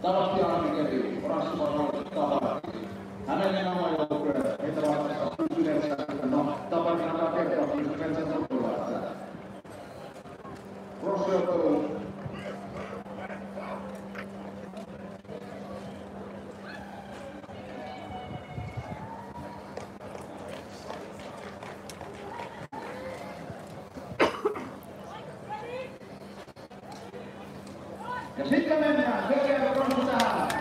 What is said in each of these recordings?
Talousti Armikeli, Rassivan Tavarki. Hänen nimenomaan joukkueen, heitä vastassa yleensä, no Tavarkin antaa kertoa, kun Pelsen tuttuilla, että Rossi-ottelu. Ja sitten mennään, selkeä Rossi tähän.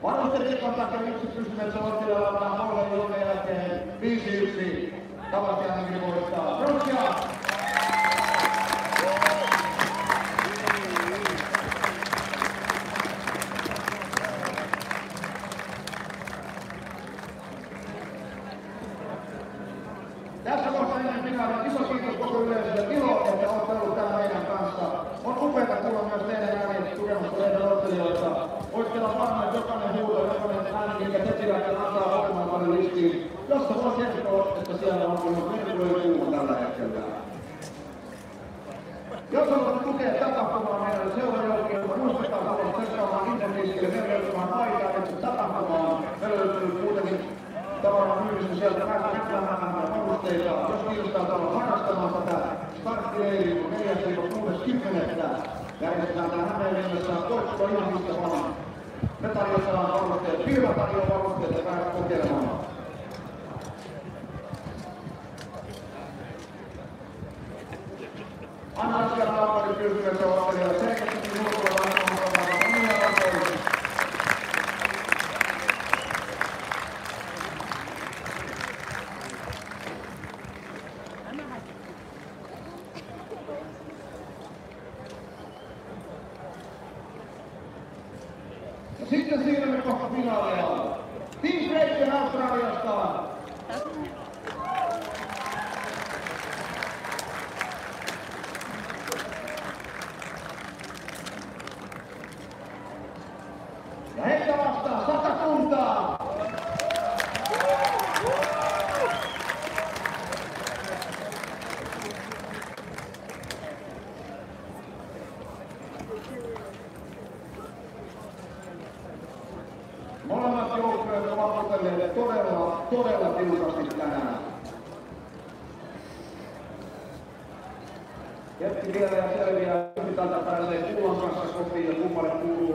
Varustettiin kontakti yksi pystyneessä Lottilla antaa Molle jonka jälkeen 5-1. Tavasti ainakin voittaa. Rossia! Tässä kohtaa ennen finaalia iso kiitos koko yleisölle. Ilo, että olette ollut täällä meidän kanssa. On upeata kuulla myös teidän ääniä tukemasta meidän ottelijoita. Voisitte olla varma, että jokainen huuto, jokainen ääni, minkä te pidätte, antaa olemaan paljon listiin, josta voi kertoa, että siellä on ollut merkuloja tällä hetkellä. Jos haluatte tukea tapahtumaa meidän seurajoukkoilta, muistakaa tulla seuraamaan internetiskille merkitsemään aikaa, että tapahtumaan. Meillä löytyy kuitenkin tavaran myymistä sieltä vähän varusteita. Jos kiinnostaa tulla harrastamaan tätä starttileiriä 4.6.10. järjestetään täällä Hämeenlinnassa Koitsulla ihan mistä vaan. Me tarjotaan varusteet, firma tarjoaa varusteet ja päästä kokeilemaan. Anna asiaa naapari kylpyessä ottelijalle. Selkeästi ulkoilla on omia rahoja. Ja sitten siirrymme kohta finaalia. Team Great Australiasta. Ja heitä vastaan 100 kuntaa. Molemmat joukkueet ovat otelleet todella tiukasti tänään. Hetki vielä ja selviää, tältä pääsee kuulan kanssa kotiin ja kummalle kuuluu